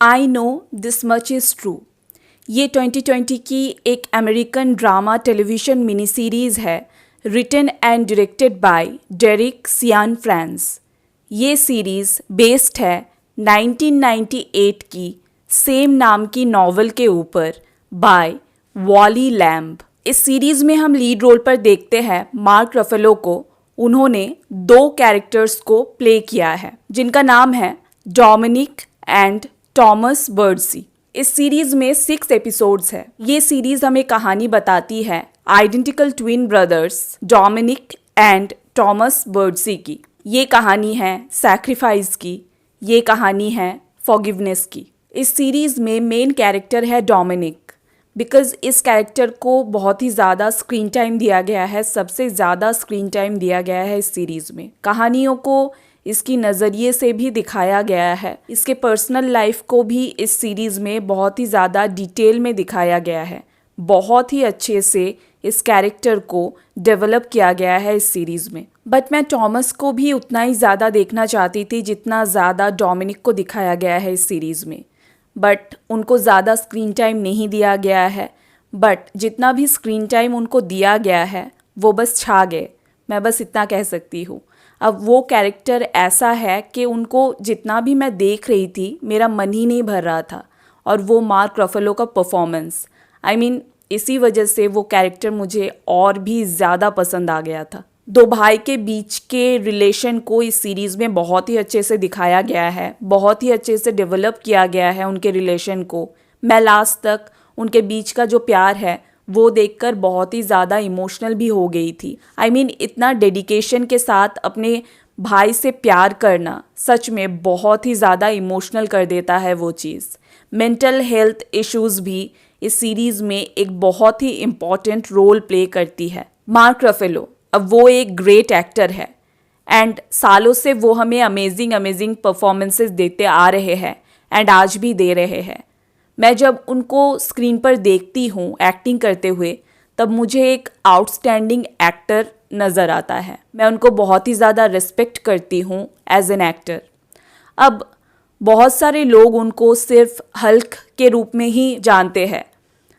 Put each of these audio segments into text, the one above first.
I know this much is true. ये 2020 की एक American drama television mini series है, written and directed by Derek Cianfrance. ये series based है 1998 की सेम नाम की नॉवल के ऊपर बाय वॉली लैम्ब। इस सीरीज़ में हम लीड रोल पर देखते हैं मार्क रफेलो को। उन्होंने दो कैरेक्टर्स को प्ले किया है जिनका नाम है डोमिनिक एंड टॉमस बर्डसी। इस सीरीज में 6 एपिसोड्स है। ये सीरीज हमें कहानी बताती है identical twin brothers Dominick and Thomas Birdsey की। ये कहानी है सैक्रिफाइस की, ये कहानी है फॉरगिवनेस की। इस सीरीज में मेन कैरेक्टर है डोमिनिक, बिकॉज इस कैरेक्टर को बहुत ही ज़्यादा स्क्रीन टाइम दिया गया है, सबसे ज़्यादा स्क्रीन टाइम दिया गया है इस सीरीज़ में। कहानियों को इसकी नज़रिए से भी दिखाया गया है, इसके पर्सनल लाइफ को भी इस सीरीज़ में बहुत ही ज़्यादा डिटेल में दिखाया गया है। बहुत ही अच्छे से इस कैरेक्टर को डेवलप किया गया है इस सीरीज़ में। बट मैं टॉमस को भी उतना ही ज़्यादा देखना चाहती थी जितना ज़्यादा डोमिनिक को दिखाया गया है इस सीरीज़ में। बट उनको ज़्यादा स्क्रीन टाइम नहीं दिया गया है, बट जितना भी स्क्रीन टाइम उनको दिया गया है वो बस छा गए, मैं बस इतना कह सकती हूँ। अब वो कैरेक्टर ऐसा है कि उनको जितना भी मैं देख रही थी मेरा मन ही नहीं भर रहा था। और वो मार्क रफेलो का परफॉर्मेंस, इसी वजह से वो कैरेक्टर मुझे और भी ज़्यादा पसंद आ गया था। दो भाई के बीच के रिलेशन को इस सीरीज़ में बहुत ही अच्छे से दिखाया गया है, बहुत ही अच्छे से डेवलप किया गया है उनके रिलेशन को। मैं लास्ट तक उनके बीच का जो प्यार है वो देखकर बहुत ही ज़्यादा इमोशनल भी हो गई थी। इतना डेडिकेशन के साथ अपने भाई से प्यार करना सच में बहुत ही ज़्यादा इमोशनल कर देता है वो चीज़। मेंटल हेल्थ इश्यूज़ भी इस सीरीज़ में एक बहुत ही इम्पॉर्टेंट रोल प्ले करती है। मार्क रफेलो अब वो एक ग्रेट एक्टर है एंड सालों से वो हमें अमेजिंग परफॉर्मेंसेस देते आ रहे हैं एंड आज भी दे रहे हैं। मैं जब उनको स्क्रीन पर देखती हूँ एक्टिंग करते हुए तब मुझे एक आउटस्टैंडिंग एक्टर नज़र आता है। मैं उनको बहुत ही ज़्यादा रिस्पेक्ट करती हूँ एज एन एक्टर। अब बहुत सारे लोग उनको सिर्फ हल्क के रूप में ही जानते हैं।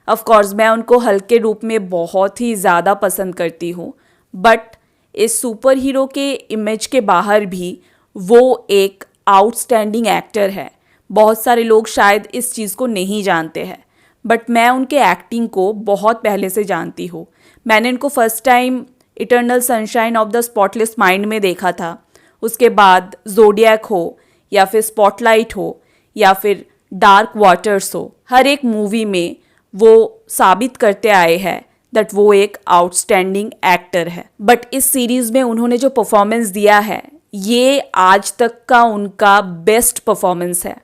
ऑफ कोर्स मैं उनको हल्क के रूप में बहुत ही ज़्यादा पसंद करती हूँ, बट इस सुपर हीरो के इमेज के बाहर भी वो एक आउटस्टैंडिंग एक्टर है। बहुत सारे लोग शायद इस चीज़ को नहीं जानते हैं, बट मैं उनके एक्टिंग को बहुत पहले से जानती हूँ। मैंने इनको first time eternal sunshine of the spotless mind में देखा था। उसके बाद ज़ोडियक हो या फिर स्पॉटलाइट हो या फिर डार्क वाटर्स हो, हर एक मूवी में वो साबित करते आए हैं दैट वो एक आउटस्टैंडिंग एक्टर है। बट इस सीरीज़ में उन्होंने जो परफॉर्मेंस दिया है ये आज तक का उनका बेस्ट परफॉर्मेंस है।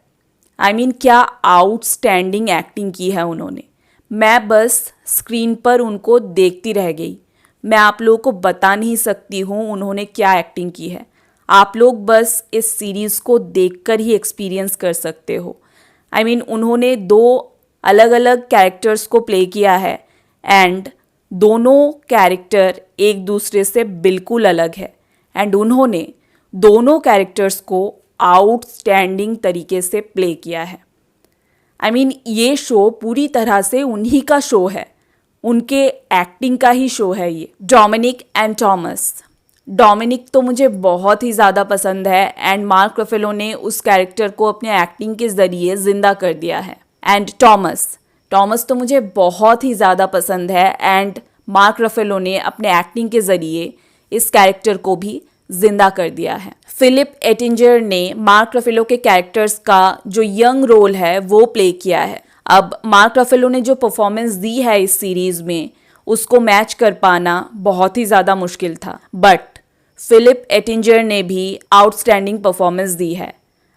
क्या आउटस्टैंडिंग एक्टिंग की है उन्होंने। मैं बस स्क्रीन पर उनको देखती रह गई। मैं आप लोगों को बता नहीं सकती हूँ उन्होंने क्या एक्टिंग की है। आप लोग बस इस सीरीज़ को देखकर ही एक्सपीरियंस कर सकते हो। उन्होंने दो अलग अलग कैरेक्टर्स को प्ले किया है एंड दोनों कैरेक्टर एक दूसरे से बिल्कुल अलग है एंड उन्होंने दोनों कैरेक्टर्स को आउटस्टैंडिंग तरीके से प्ले किया है। ये शो पूरी तरह से उन्हीं का शो है, उनके एक्टिंग का ही शो है ये। Dominic and Thomas. डोमिनिक तो मुझे बहुत ही ज़्यादा पसंद है एंड मार्क रफेलो ने उस कैरेक्टर को अपने एक्टिंग के ज़रिए ज़िंदा कर दिया है। एंड टॉमस तो मुझे बहुत ही ज़्यादा पसंद है एंड मार्क रफेलो ने अपने एक्टिंग के ज़रिए इस कैरेक्टर को भी जिंदा कर दिया है। फिलिप एटिंजर ने मार्क रफेलो के कैरेक्टर्स का जो यंग रोल है वो प्ले किया है। अब मार्क रफेलो ने जो परफॉर्मेंस दी है इस सीरीज़ में उसको मैच कर पाना बहुत ही ज़्यादा मुश्किल था, बट फिलिप एटिंजर ने भी आउटस्टैंडिंग परफॉर्मेंस दी है।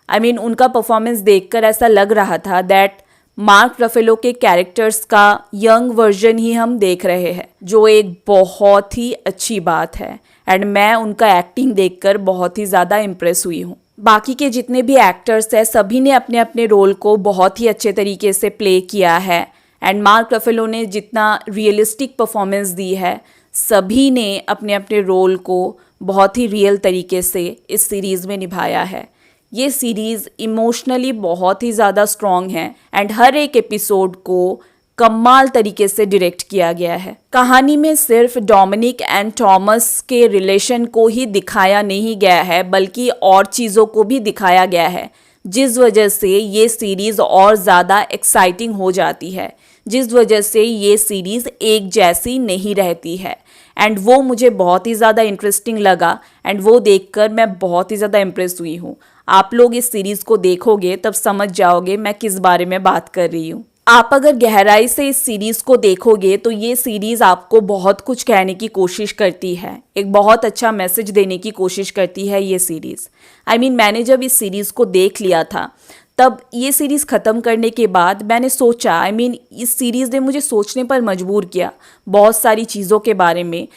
उनका परफॉर्मेंस देखकर ऐसा लग रहा था दैट मार्क रफेलो के कैरेक्टर्स का यंग वर्जन ही हम देख रहे हैं, जो एक बहुत ही अच्छी बात है एंड मैं उनका एक्टिंग देखकर बहुत ही ज़्यादा इम्प्रेस हुई हूँ। बाकी के जितने भी एक्टर्स हैं सभी ने अपने अपने रोल को बहुत ही अच्छे तरीके से प्ले किया है एंड मार्क रफेलो ने जितना रियलिस्टिक परफॉर्मेंस दी है सभी ने अपने अपने रोल को बहुत ही रियल तरीके से इस सीरीज़ में निभाया है। ये सीरीज़ इमोशनली बहुत ही ज़्यादा स्ट्रॉन्ग है एंड हर एक एपिसोड को कमाल तरीके से डायरेक्ट किया गया है। कहानी में सिर्फ डोमिनिक एंड थॉमस के रिलेशन को ही दिखाया नहीं गया है बल्कि और चीज़ों को भी दिखाया गया है, जिस वजह से ये सीरीज़ और ज़्यादा एक्साइटिंग हो जाती है, जिस वजह से ये सीरीज़ एक जैसी नहीं रहती है। एंड वो मुझे बहुत ही ज़्यादा इंटरेस्टिंग लगा एंड वो देखकर मैं बहुत ही ज़्यादा इम्प्रेस हुई हूँ। आप लोग इस सीरीज़ को देखोगे तब समझ जाओगे मैं किस बारे में बात कर रही हूँ। आप अगर गहराई से इस सीरीज़ को देखोगे तो ये सीरीज़ आपको बहुत कुछ कहने की कोशिश करती है, एक बहुत अच्छा मैसेज देने की कोशिश करती है ये सीरीज़। मैंने जब इस सीरीज़ को देख लिया था तब ये सीरीज़ ख़त्म करने के बाद मैंने सोचा इस सीरीज़ ने मुझे सोचने पर मजबूर किया बहुत सारी चीज़ों के बारे में।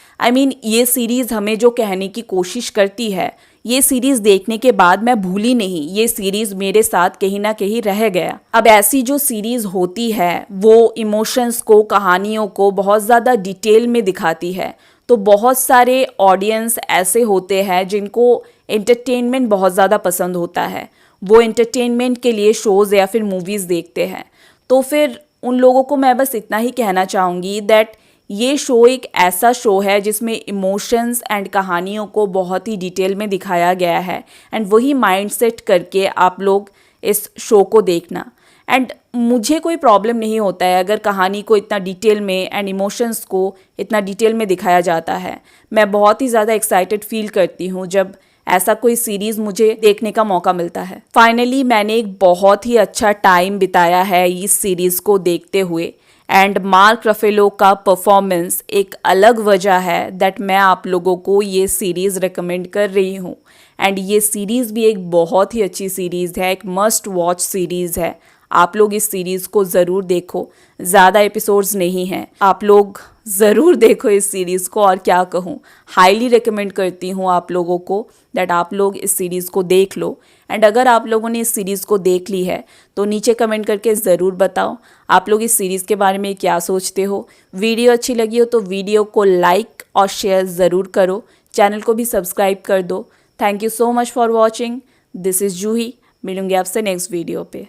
ये सीरीज़ हमें जो कहने की कोशिश करती है, ये सीरीज़ देखने के बाद मैं भूली नहीं, ये सीरीज़ मेरे साथ कहीं ना कहीं रह गया। अब ऐसी जो सीरीज़ होती है वो इमोशंस को, कहानियों को बहुत ज़्यादा डिटेल में दिखाती है। तो बहुत सारे ऑडियंस ऐसे होते हैं जिनको एंटरटेनमेंट बहुत ज़्यादा पसंद होता है, वो एंटरटेनमेंट के लिए शोज़ या फिर मूवीज़ देखते हैं। तो फिर उन लोगों को मैं बस इतना ही कहना चाहूँगी दैट ये शो एक ऐसा शो है जिसमें इमोशंस एंड कहानियों को बहुत ही डिटेल में दिखाया गया है एंड वही माइंड सेट करके आप लोग इस शो को देखना। एंड मुझे कोई प्रॉब्लम नहीं होता है अगर कहानी को इतना डिटेल में एंड इमोशंस को इतना डिटेल में दिखाया जाता है। मैं बहुत ही ज़्यादा एक्साइटेड फील करती हूँ जब ऐसा कोई सीरीज़ मुझे देखने का मौका मिलता है। फाइनली मैंने एक बहुत ही अच्छा टाइम बिताया है इस सीरीज़ को देखते हुए एंड मार्क रफेलो का परफॉर्मेंस एक अलग वजह है दैट मैं आप लोगों को ये सीरीज़ रिकमेंड कर रही हूँ। एंड ये सीरीज़ भी एक बहुत ही अच्छी सीरीज़ है, एक मस्ट वॉच सीरीज़ है। आप लोग इस सीरीज़ को ज़रूर देखो, ज़्यादा एपिसोड्स नहीं हैं, आप लोग ज़रूर देखो इस सीरीज़ को। और क्या कहूँ, हाईली रिकमेंड करती हूँ आप लोगों को दैट आप लोग इस सीरीज़ को देख लो। एंड अगर आप लोगों ने इस सीरीज़ को देख ली है तो नीचे कमेंट करके ज़रूर बताओ आप लोग इस सीरीज़ के बारे में क्या सोचते हो। वीडियो अच्छी लगी हो तो वीडियो को लाइक और शेयर ज़रूर करो, चैनल को भी सब्सक्राइब कर दो। Thank you so much for watching. This is Juhi, मिलूंगी आपसे नेक्स्ट वीडियो पे।